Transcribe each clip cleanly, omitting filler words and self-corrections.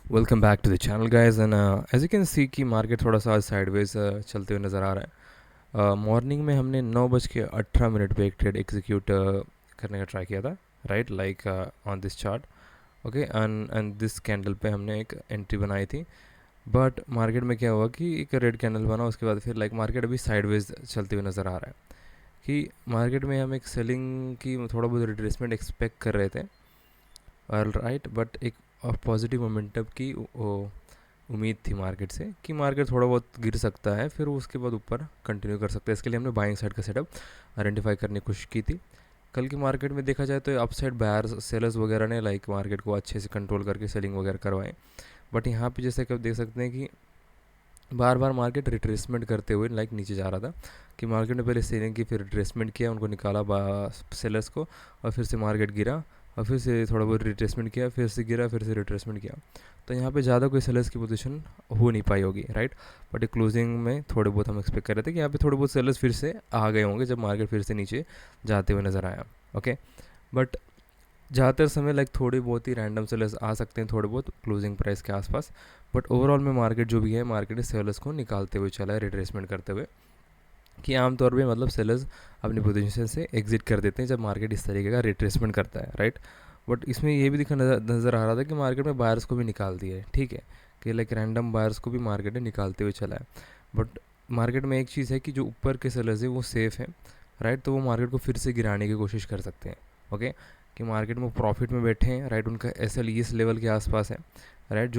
Welcome back to the channel guys and as you can see कि market थोड़ा सा sideways चलते हुए नज़र आ रहा है। मॉर्निंग में हमने 9:18 पे एक ट्रेड एग्जीक्यूट करने का ट्राई किया था, right, like on this chart. Okay, and this candle पे हमने एक एंट्री बनाई थी। बट मार्केट में क्या हुआ कि एक रेड कैंडल बना, उसके बाद फिर लाइक मार्केट अभी साइडवेज चलते हुए नज़र आ रहा है कि मार्केट में हम एक सेलिंग की थोड़ा बहुत रिट्रेसमेंट एक्सपेक्ट कर रहे थे, और राइट, बट एक पॉजिटिव मोमेंटम की उम्मीद थी मार्केट से कि मार्केट थोड़ा बहुत गिर सकता है, फिर वो उसके बाद ऊपर कंटिन्यू कर सकता है। इसके लिए हमने बाइंग साइड का सेटअप आइडेंटिफाई करने की कोशिश की थी। कल की मार्केट में देखा जाए तो अप साइड बायर्स सेलर्स वगैरह ने लाइक मार्केट को अच्छे से कंट्रोल करके सेलिंग वगैरह करवाए। बट यहाँ पे जैसे कि आप देख सकते हैं कि बार बार मार्केट रिट्रेसमेंट करते हुए लाइक नीचे जा रहा था, कि मार्केट ने पहले सेलिंग की, फिर रिट्रेसमेंट किया, उनको निकाला सेलर्स को, और फिर से मार्केट गिरा, और फिर से थोड़ा बहुत रिट्रेसमेंट किया, फिर से गिरा, फिर से रिट्रेसमेंट किया। तो यहाँ पे ज़्यादा कोई सेलर्स की पोजीशन हो नहीं पाई होगी, राइट। बट एक क्लोजिंग में थोड़े बहुत हम एक्सपेक्ट कर रहे थे कि यहाँ पे थोड़े बहुत सेलर्स फिर से आ गए होंगे जब मार्केट फिर से नीचे जाते हुए नज़र आया। ओके, बट ज़्यादातर समय लाइक थोड़ी बहुत ही रैंडम सेलर्स आ सकते हैं थोड़े बहुत क्लोजिंग प्राइस के आसपास। बट ओवरऑल में मार्केट जो भी है, मार्केट सेलर्स को निकालते हुए चला है, रिट्रेसमेंट करते हुए, कि आमतौर पे मतलब सेलर्स अपनी पोजीशन से एग्जिट कर देते हैं जब मार्केट इस तरीके का रिट्रेसमेंट करता है, राइट। बट इसमें ये भी दिखा नज़र आ रहा था कि मार्केट में बायर्स को भी निकाल दिया है, ठीक है, कि लाइक रैंडम बायर्स को भी मार्केट ने निकालते हुए चला है। बट मार्केट में एक चीज़ है कि जो ऊपर के सेलर्स है वो सेफ़ है, राइट, तो वो मार्केट को फिर से गिराने की कोशिश कर सकते हैं। ओके, कि मार्केट में प्रॉफिट में बैठे हैं, राइट, उनका एस एल इस लेवल के आसपास है, राइट।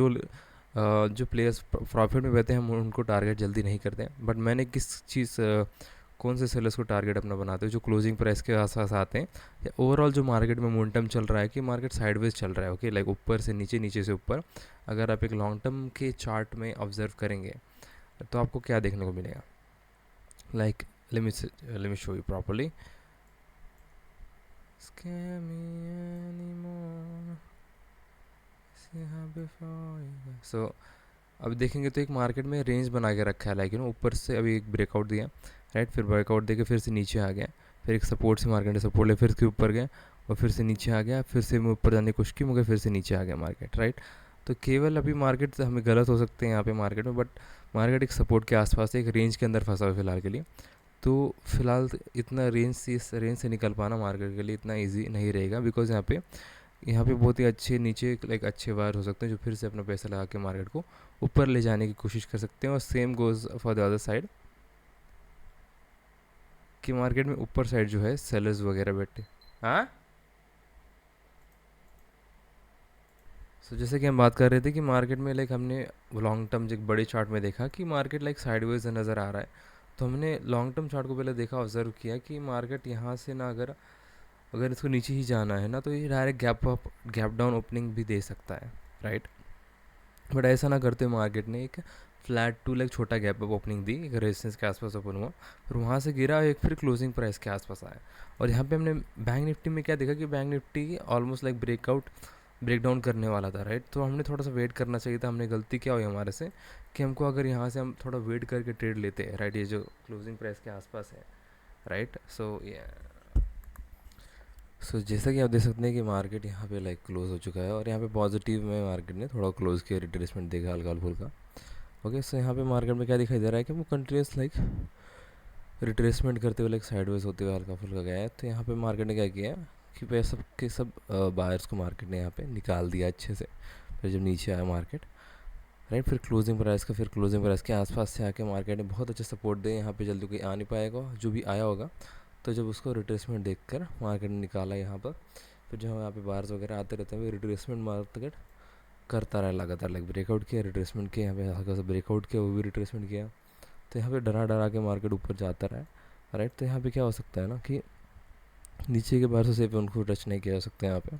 जो प्लेयर्स प्रॉफिट में बैठे हैं हम उनको टारगेट जल्दी नहीं करते हैं। बट मैंने किस चीज़ कौन से सेलर्स को टारगेट अपना बनाते हो, जो क्लोजिंग प्राइस के आसपास आते हैं, या ओवरऑल जो मार्केट में मोमेंटम चल रहा है कि मार्केट साइडवेज चल रहा है, ओके, लाइक ऊपर से नीचे, नीचे से ऊपर। अगर आप एक लॉन्ग टर्म के चार्ट में ऑब्जर्व करेंगे तो आपको क्या देखने को मिलेगा, like let me show you properly. So अब देखेंगे तो एक मार्केट में रेंज बना के रखा है, लाइक ऊपर से अभी एक ब्रेकआउट दिया, राइट, फिर ब्रेकआउट देके फिर से नीचे आ गया, फिर एक सपोर्ट से मार्केट ने सपोर्ट लिया, फिर इसके ऊपर गया, और फिर से नीचे आ गया, फिर से मैं ऊपर जाने की कोशिश की मगर फिर से नीचे आ गया मार्केट, राइट। तो केवल अभी मार्केट हमें गलत हो सकते हैं यहाँ पे मार्केट में, बट मार्केट एक सपोर्ट के आसपास एक रेंज के अंदर फंसा हुआ है फिलहाल के लिए। तो फिलहाल इतना रेंज से, इस रेंज से निकल पाना मार्केट के लिए इतना ईजी नहीं रहेगा, बिकॉज यहाँ पे बहुत ही अच्छे नीचे लाइक अच्छे वायर हो सकते हैं जो फिर से अपना पैसा लगा के मार्केट को ऊपर ले जाने की कोशिश कर सकते हैं। और same goes for the other side, कि मार्केट में ऊपर साइड जो है सेलर्स वगैरह बैठे। हाँ, सो जैसे कि हम बात कर रहे थे कि मार्केट में लाइक हमने लॉन्ग टर्म एक बड़े चार्ट में देखा कि मार्केट लाइक साइडवेज नज़र आ रहा है। तो हमने लॉन्ग टर्म चार्ट को पहले देखा, ऑब्जर्व किया कि मार्केट यहाँ से ना, अगर अगर इसको नीचे ही जाना है ना, तो ये direct gap up gap down opening भी दे सकता है, राइट। बट ऐसा ना करते मार्केट ने एक फ्लैट टू लाइक छोटा गैप अप ओपनिंग दी, एक रेजिस्टेंस के आसपास ओपन हुआ, फिर वहाँ से गिरा, एक फिर क्लोजिंग प्राइस के आसपास आया। और यहाँ पे हमने बैंक निफ्टी में क्या देखा कि bank Nifty almost like break down करने वाला था, राइट। तो हमने थोड़ा सा वेट करना चाहिए था। हमने गलती क्या हुई हमारे से कि हमको अगर यहाँ से हम थोड़ा वेट करके ट्रेड लेते हैं, राइट, ये जो क्लोजिंग प्राइस के आसपास है, राइट। सो जैसा कि आप देख सकते हैं कि मार्केट यहाँ पे लाइक क्लोज हो चुका है, और यहाँ पे पॉजिटिव में मार्केट ने थोड़ा क्लोज किया, रिट्रेसमेंट देखा हल्का फुल्का। ओके, सो यहाँ पे मार्केट में क्या दिखाई दे रहा है कि वो कंटिन्यूस लाइक रिट्रेसमेंट करते हुए लाइक साइडवेज होते हुए हल्का फुल्का गया है। तो यहाँ पे मार्केट ने क्या किया कि भाई सब के सब बायर्स को मार्केट ने यहाँ पे निकाल दिया अच्छे से। फिर जब नीचे आया मार्केट, राइट, फिर क्लोजिंग प्राइस के आसपास से आके मार्केट ने बहुत अच्छा सपोर्ट दिया। यहाँ पे जल्दी कोई आ नहीं पाएगा, जो भी आया होगा। तो जब उसको रिट्रेसमेंट देखकर मार्केट ने निकाला यहाँ पर, फिर जो यहाँ पे बार्स वगैरह आते रहते हैं, रिट्रेसमेंट मार्केट करता रहा लगातार, लाइक ब्रेकआउट किया, रिट्रेसमेंट किया, यहाँ पे हल्का सा ब्रेकआउट किया, वो भी रिट्रेसमेंट किया। तो यहाँ पे डरा डरा के मार्केट ऊपर जाता रहा, राइट। तो यहाँ पे क्या हो सकता है ना कि नीचे के बार से सेफ उनको टच नहीं किया जा सकता। यहाँ पे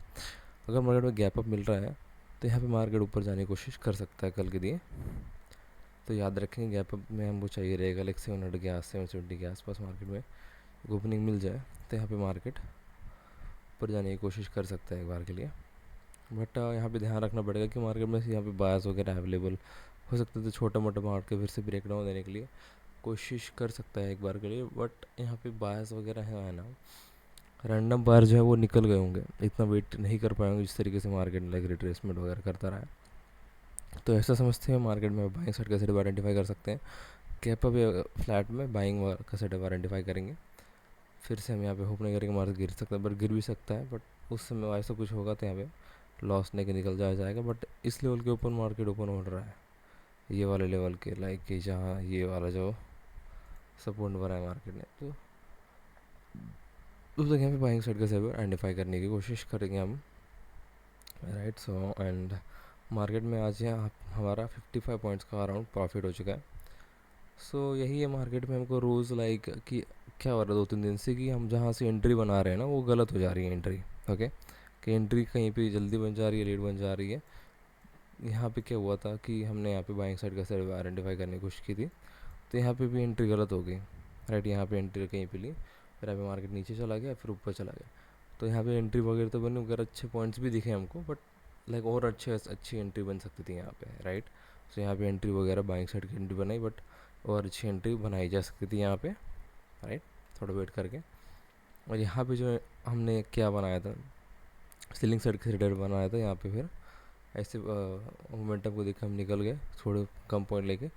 अगर मार्केट में गैप अप मिल रहा है तो यहाँ पे मार्केट ऊपर जाने की कोशिश कर सकता है कल के लिए। तो याद रखेंगे गैप अप में हमको चाहिए रहेगा लाइक 700 के 770 के आसपास मार्केट में ओपनिंग मिल जाए, तो यहाँ पे मार्केट ऊपर जाने की कोशिश कर सकता है एक बार के लिए। बट यहाँ पे ध्यान रखना पड़ेगा कि मार्केट में यहाँ पे बायर्स वगैरह अवेलेबल हो सकते थे, छोटा मोटा मार के फिर से ब्रेक डाउन देने के लिए कोशिश कर सकता है एक बार के लिए। बट यहाँ पे बायर्स वगैरह है ना, रैंडम बायर जो है वो निकल गए होंगे, इतना वेट नहीं कर पाएंगे जिस तरीके से मार्केट लाइक रिट्रेसमेंट वगैरह करता रहा है। तो ऐसा समझते हैं मार्केट में बाइंग साइड का सेटअप आइडेंटिफाई कर सकते हैं। कैप अप फ्लैट में बाइंग का सेटअप आइडेंटिफाई करेंगे। फिर से हम यहाँ पे होप नहीं करेंगे मार्केट गिर सकता है, बट गिर भी सकता है, बट उस समय ऐसा कुछ होगा तो यहाँ पे लॉस नहीं के निकल जाएगा। बट इस लेवल के ऊपर मार्केट ओपन हो रहा है, ये वाले लेवल के लाइक कि जहाँ ये वाला जो सपोर्ट बना है मार्केट ने, तो उस जगह पे बाइंग साइड का सेटअप आइडेंटिफाई करने की कोशिश करेंगे हम, राइट। सो एंड मार्केट में आज यहाँ हमारा 55 पॉइंट्स का अराउंड प्रॉफिट हो चुका है। सो यही है मार्केट में हमको रोज़ लाइक कि क्या हो रहा है 2-3 दिन से कि हम जहाँ से एंट्री बना रहे हैं ना वो गलत हो जा रही है एंट्री। ओके, कि एंट्री कहीं पे जल्दी बन जा रही है, लेट बन जा रही है। यहाँ पे क्या हुआ था कि हमने यहाँ पे बाइंग साइड का सेटअप आइडेंटिफाई करने की कोशिश की थी, तो यहाँ पे भी एंट्री गलत हो गई, राइट। यहाँ पे एंट्री कहीं पे ली, फिर यहाँ पे मार्केट नीचे चला गया, फिर ऊपर चला गया। तो यहाँ पे एंट्री वगैरह तो बनी वगैरह, अच्छे पॉइंट्स भी दिखे हमको, बट लाइक और अच्छी एंट्री बन सकती थी यहाँ पे, राइट। सो यहाँ पे एंट्री वगैरह बाइंग साइड की एंट्री बनाई, बट और अच्छी एंट्री बनाई जा सकती थी यहाँ पे, राइट। थोड़ा वेट करके। और यहाँ पे जो हमने क्या बनाया था, सीलिंग साइड का सेटअप बनाया था, यहाँ पे फिर ऐसे मोमेंटम को देख हम निकल गए थोड़े कम पॉइंट लेके।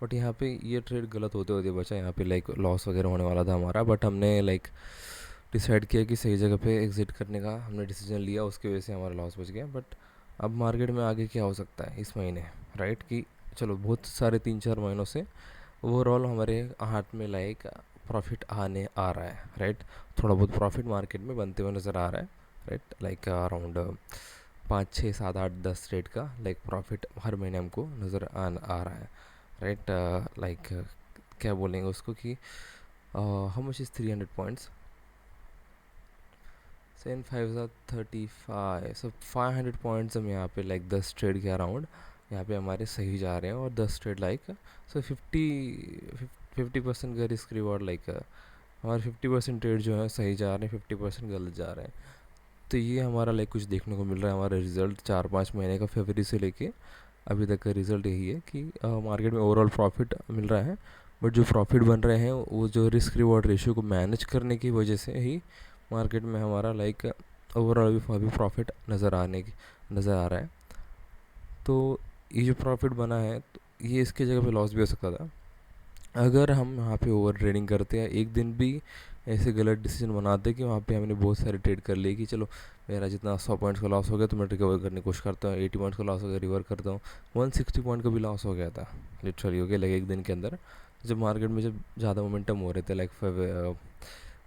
बट यहाँ पे ये ट्रेड गलत होते होते बचा, यहाँ पे लाइक लॉस वगैरह होने वाला था हमारा, बट हमने लाइक डिसाइड किया कि सही जगह पे एग्ज़िट करने का हमने डिसीजन लिया, उसकी वजह से हमारा लॉस बच गया। बट अब मार्केट में आगे क्या हो सकता है इस महीने, राइट, कि चलो बहुत सारे 3-4 महीनों से ओवरऑल हमारे हाथ में लाइक प्रॉफिट आने आ रहा है, राइट। थोड़ा बहुत प्रॉफिट मार्केट में बनते हुए नज़र आ रहा है, राइट। लाइक अराउंड 5, 6, 7, 8, 10 रेट का लाइक प्रॉफिट हर महीने हमको नज़र आ रहा है, राइट। लाइक क्या बोलेंगे उसको कि how much is 300 points, 7 5 35, so 500 points हम यहाँ पे लाइक 10 ट्रेड के अराउंड यहाँ पे हमारे सही जा रहे हैं। और 10 ट्रेड लाइक सो 50% का रिस्क रिवॉर्ड लाइक हमारे 50% ट्रेड जो है सही जा रहे हैं, 50% गलत जा रहे हैं। तो ये हमारा लाइक कुछ देखने को मिल रहा है। हमारा रिजल्ट 4-5 महीने का फरवरी से लेके अभी तक का रिजल्ट यही है कि मार्केट में ओवरऑल प्रॉफिट मिल रहा है, बट जो प्रॉफिट बन रहे हैं वो जो रिस्क रिवॉर्ड रेशियो को मैनेज करने की वजह से ही मार्केट में हमारा लाइक ओवरऑल अभी प्रॉफिट नज़र आ रहा है। तो ये जो प्रॉफिट बना है तो ये इसकी जगह पे लॉस भी हो सकता था अगर हम यहाँ पे ओवर ट्रेडिंग करते हैं, एक दिन भी ऐसे गलत डिसीजन बनाते कि वहाँ पे हमने बहुत सारे ट्रेड कर लिए कि चलो मेरा जितना 100 पॉइंट्स का लॉस हो गया तो मैं रिकवर करने की कोशिश करता हूँ, 80 पॉइंट्स का लॉस हो गया रिवर करता हूँ, 160 पॉइंट का भी लॉस हो गया था लिटरली, हो गया लाइक एक दिन के अंदर। जब मार्केट में जब ज़्यादा मोमेंटम हो रहे थे लाइक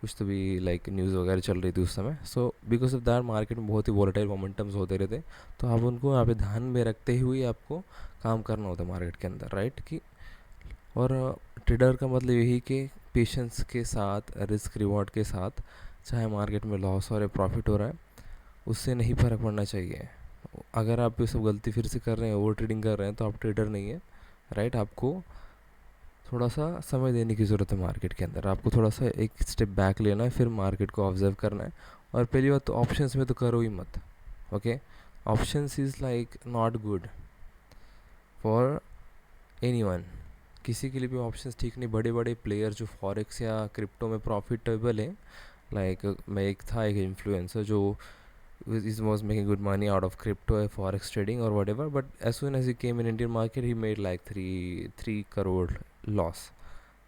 कुछ तो भी लाइक न्यूज़ वगैरह चल रही थी उस समय, so because of that market में बहुत ही वॉलेटाइल मोमेंटम्स होते रहते, तो आप उनको यहाँ पे ध्यान में रखते हुए आपको काम करना होता है मार्केट के अंदर, राइट। कि और ट्रेडर का मतलब यही कि पेशेंस के साथ, रिस्क रिवॉर्ड के साथ, चाहे मार्केट में लॉस हो रहा है प्रॉफिट हो रहा है, उससे नहीं फ़र्क पड़ना चाहिए। अगर आप ये सब गलती फिर से कर रहे हैं, ओवर ट्रेडिंग कर रहे हैं, तो आप ट्रेडर नहीं है, राइट। आपको थोड़ा सा समय देने की ज़रूरत है मार्केट के अंदर, आपको थोड़ा सा एक स्टेप बैक लेना है, फिर मार्केट को ऑब्जर्व करना है। और पहली बात तो ऑप्शंस में तो करो ही मत, okay. Options is like not good for anyone, किसी के लिए भी ऑप्शंस ठीक नहीं। बड़े बड़े प्लेयर जो फॉरेक्स या क्रिप्टो में प्रॉफिटेबल है, लाइक मैं एक था एक इन्फ्लुएंसर जो is was making good money out of crypto forex trading और whatever, but as soon as he came in Indian market he made like 3 crore loss,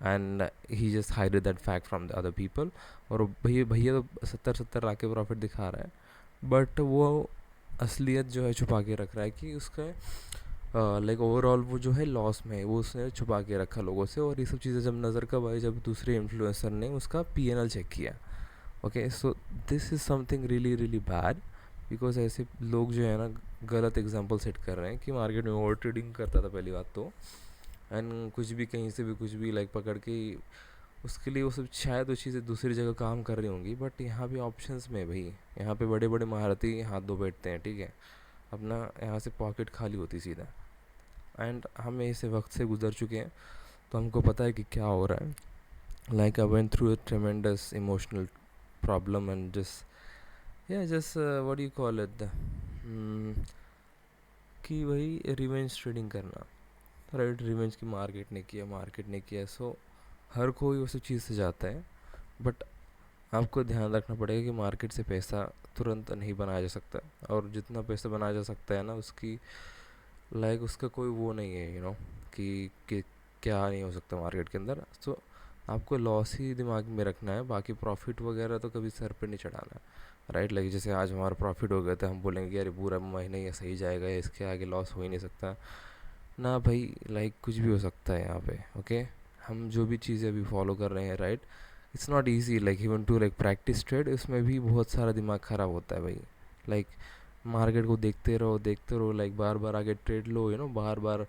and he just hided that fact from the other people. और भैया भैया तो 70-70 लाख के profit दिखा रहा है, but वो असलियत जो है छुपा के रख रहा है कि उसका लाइक ओवरऑल वो जो है लॉस में है, वो उसने छुपा के रखा लोगों से। और ये सब चीज़ें जब नज़र कब आई, जब दूसरे इन्फ्लुएंसर ने उसका पीएनएल चेक किया। Okay, so this is something really really bad, because ऐसे लोग जो है ना गलत एग्जांपल सेट कर रहे हैं कि मार्केट में ओवर ट्रेडिंग करता था पहली बात तो, एंड कुछ भी कहीं से भी कुछ भी लाइक पकड़ के उसके लिए वो सब शायद वो चीज़ें दूसरी जगह काम कर रही होंगी, बट यहाँ पे ऑप्शंस में भाई यहाँ पे बड़े बड़े महारथी हाथ धो बैठते हैं, ठीक है, अपना यहाँ से पॉकेट खाली होती सीधा। एंड हम ऐसे वक्त से गुजर चुके हैं, तो हमको पता है कि क्या हो रहा है। Like I went through a ट्रेमेंडस emotional problem and just what you call it कि वही रिवेंज ट्रेडिंग करना, राइट। रिवेंज की मार्केट ने किया, सो हर कोई उस चीज़ से जाता है, बट आपको ध्यान रखना पड़ेगा कि मार्केट से पैसा तुरंत नहीं बनाया जा सकता, और जितना पैसा बनाया जा सकता है ना उसकी लाइक उसका कोई वो नहीं है कि क्या नहीं हो सकता मार्केट के अंदर। तो आपको लॉस ही दिमाग में रखना है, बाकी प्रॉफिट वगैरह तो कभी सर पे नहीं चढ़ाना है, राइट। लाइक जैसे आज हमारा प्रॉफिट हो गया था, हम बोलेंगे कि अरे पूरा महीना ये सही जाएगा, इसके आगे लॉस हो ही नहीं सकता ना भाई। लाइक कुछ भी हो सकता है यहाँ पे, ओके। हम जो भी चीज़ें अभी फॉलो कर रहे हैं, right, it's not easy like even to like practice trade. इसमें भी बहुत सारा दिमाग ख़राब होता है भाई। लाइक मार्केट को देखते रहो, लाइक बार बार आगे ट्रेड लो, बार बार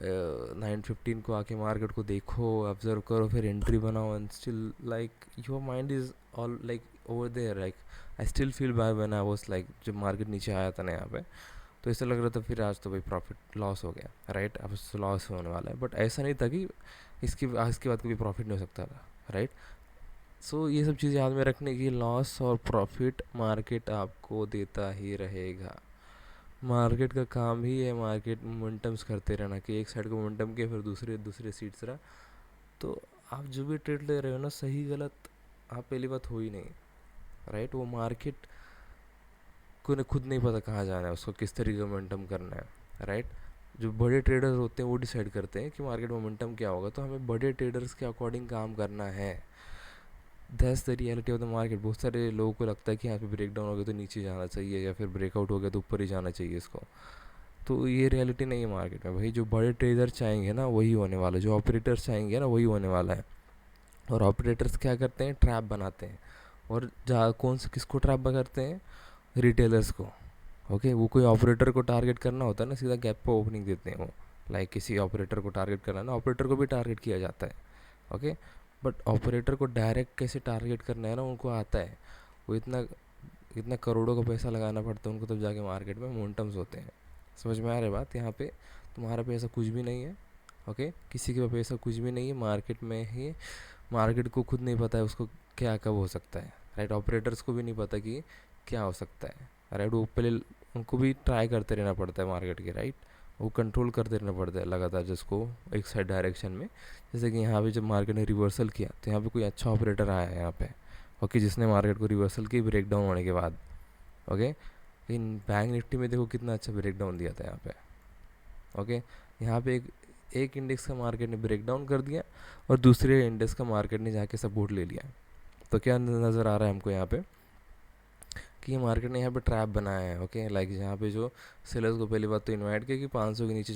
9:15 को आके मार्केट को देखो, ऑब्जर्व करो, फिर एंट्री बनाओ, and still like your mind is all like over there. Like I still feel by when I was like, जब मार्केट नीचे आया था ना यहाँ पे, तो ऐसा लग रहा था फिर आज तो भाई प्रॉफिट लॉस हो गया, राइट। अब तो लॉस होने वाला है, बट ऐसा नहीं था कि इसके बाद कभी प्रॉफिट नहीं हो सकता था, राइट। सो ये सब चीज़ याद में रखने की, लॉस और प्रॉफिट मार्केट आपको देता ही रहेगा। मार्केट का काम ही है मार्केट मोमेंटम्स करते रहना, कि एक साइड को मोमेंटम किया फिर दूसरे दूसरे सीट्स रहा। तो आप जो भी ट्रेड ले रहे हो ना, सही गलत आप पहली बात हो ही नहीं, राइट। वो मार्केट को ने खुद नहीं पता कहाँ जाना है, उसको किस तरीके का मोमेंटम करना है, राइट। जो बड़े ट्रेडर्स होते हैं वो डिसाइड करते हैं कि मार्केट मोमेंटम क्या होगा, तो हमें बड़े ट्रेडर्स के अकॉर्डिंग काम करना है। That's the reality of the market. बहुत सारे लोगों को लगता है कि यहाँ पे ब्रेक डाउन हो गया तो नीचे जाना चाहिए, या फिर ब्रेकआउट हो गया तो ऊपर ही जाना चाहिए इसको। तो ये रियलिटी नहीं है मार्केट में भाई। जो बड़े ट्रेडर चाहेंगे ना वही होने वाला है, जो ऑपरेटर्स चाहेंगे ना वही होने वाला है। और ऑपरेटर्स क्या करते हैं, ट्रैप बनाते हैं। और जहाँ कौन से किसको ट्रैप करते हैं, रिटेलर्स को, ओके। वो कोई ऑपरेटर को टारगेट करना होता है ना, सीधा गैप पर ओपनिंग देते हैं वो। लाइक किसी ऑपरेटर को टारगेट करना है ना, ऑपरेटर को भी टारगेट किया जाता है, ओके। बट ऑपरेटर को डायरेक्ट कैसे टारगेट करना है ना, उनको आता है। वो इतना इतना करोड़ों का पैसा लगाना पड़ता है उनको, तब जाके मार्केट में मोमेंटम्स होते हैं। समझ में आ रही बात। यहाँ पे तुम्हारा पैसा कुछ भी नहीं है, ओके। किसी के पैसा कुछ भी नहीं है, मार्केट में ही। मार्केट को खुद नहीं पता है उसको क्या कब हो सकता है, राइट। ऑपरेटर्स को भी नहीं पता कि क्या हो सकता है, राइट। वो पहले उनको भी ट्राई करते रहना पड़ता है मार्केट के, राइट। वो कंट्रोल करते रहना पड़ता है लगातार जिसको एक साइड डायरेक्शन में। जैसे कि यहाँ पे जब मार्केट ने रिवर्सल किया तो यहाँ पे कोई अच्छा ऑपरेटर आया है यहाँ पे, ओके, जिसने मार्केट को रिवर्सल की ब्रेक डाउन होने के बाद, ओके। लेकिन बैंक निफ्टी में देखो कितना अच्छा ब्रेक डाउन दिया था यहाँ पे, ओके। यहाँ पे एक इंडेक्स का मार्केट ने ब्रेक डाउन कर दिया और दूसरे इंडेक्स का मार्केट ने जाके सपोर्ट ले लिया। तो क्या नज़र आ रहा है हमको यहाँ पे कि मार्केट ने यहाँ पे ट्रैप बनाया है, ओके। लाइक यहाँ पे जो सेलर्स को पहली बात तो इनवाइट किया कि 500 के नीचे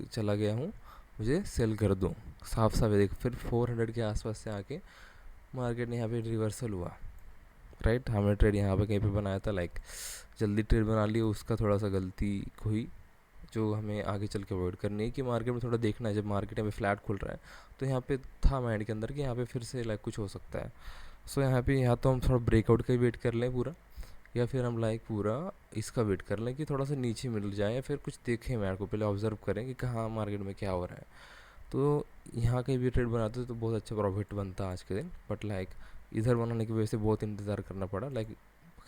चला गया हूँ, मुझे सेल कर दो, साफ साफ है देख। फिर 400 के आसपास से आके मार्केट ने यहाँ पे रिवर्सल हुआ, राइट। हमने ट्रेड यहाँ पे कहीं पे बनाया था, लाइक जल्दी ट्रेड बना लिया, उसका थोड़ा सा गलती हुई जो हमें आगे चल के अवॉइड करनी है। कि मार्केट में थोड़ा देखना है, जब मार्केट में फ्लैट खुल रहा है तो यहाँ पे था माइंड के अंदर कि यहाँ पे फिर से लाइक कुछ हो सकता है। सो यहाँ पे या तो हम थोड़ा ब्रेकआउट का ही वेट कर लें पूरा, या फिर हम लाइक पूरा इसका वेट कर लें कि थोड़ा सा नीचे मिल जाए, या फिर कुछ देखें मार्केट को, पहले ऑब्जर्व करें कि कहाँ मार्केट में क्या हो रहा है। तो यहाँ कहीं भी ट्रेड बनाते तो बहुत अच्छा प्रॉफिट बनता आज के दिन, बट लाइक इधर बनाने की वजह से बहुत इंतज़ार करना पड़ा। लाइक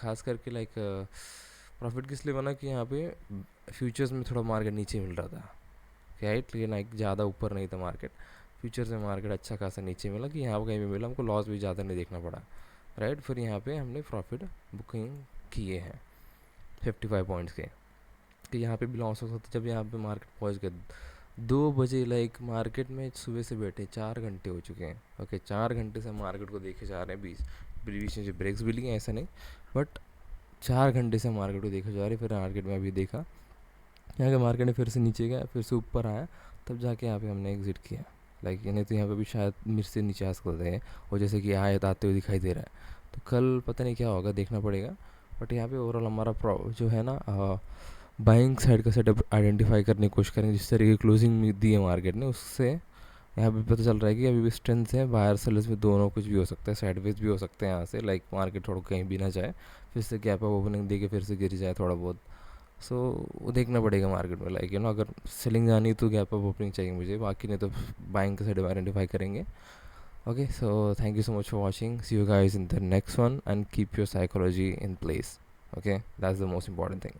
खास करके लाइक प्रॉफिट किस लिए बना कि यहाँ पे फ्यूचर्स में थोड़ा मार्केट नीचे मिल रहा था, राइट। लेकिन लाइक ज़्यादा ऊपर नहीं था मार्केट, फ्यूचर्स में मार्केट अच्छा खासा नीचे मिला, कि यहाँ पर कहीं भी मिला, हमको लॉस भी ज़्यादा नहीं देखना पड़ा, राइट। फिर यहाँ पे हमने प्रॉफिट बुकिंग किए हैं 55 पॉइंट्स के, कि यहाँ पे भी लॉस हो सकता। जब यहाँ पे मार्केट पहुँच गए 2 बजे, लाइक मार्केट में सुबह से बैठे 4 घंटे हो चुके हैं, ओके। 4 घंटे से मार्केट को देखे जा रहे हैं, बीच में जो ब्रेक्स भी लिए ऐसा नहीं, बट 4 घंटे से मार्केट को देखे जा रहे हैं। फिर मार्केट में अभी देखा यहाँ के मार्केट ने फिर से नीचे गया, फिर से ऊपर आया, तब जाके यहाँ पे हमने एग्जिट किया। लाइक नहीं तो यहाँ पे भी शायद मिर्च से नीचे आ सकते हैं, और जैसे कि आयत आते हुए दिखाई दे रहा है। तो कल पता नहीं क्या होगा, देखना पड़ेगा। बट यहाँ पे ओवरऑल हमारा जो है ना, बाइंग साइड का सेटअप आइडेंटिफाई करने की कोशिश करेंगे। जिस तरीके की क्लोजिंग दी है मार्केट ने, उससे यहाँ पे पता चल रहा है कि अभी भी स्ट्रेंथ है, बायर सेलर्स में दोनों कुछ भी हो सकता है, साइडवेज भी हो सकते हैं यहाँ से। लाइक मार्केट थोड़ा कहीं भी ना जाए, फिर से गैप अप ओपनिंग दे के फिर से गिर जाए थोड़ा बहुत। सो वो देखना पड़ेगा मार्केट में, लाइक अगर सेलिंग जानी तो गैप अप ओपनिंग चाहिए मुझे, बाकी नहीं तो बाइंग का साइड आइडेंटिफाई करेंगे, okay. So thank you so much for watching, see you guys in the next one, and keep your psychology in place, okay, that's the most important thing.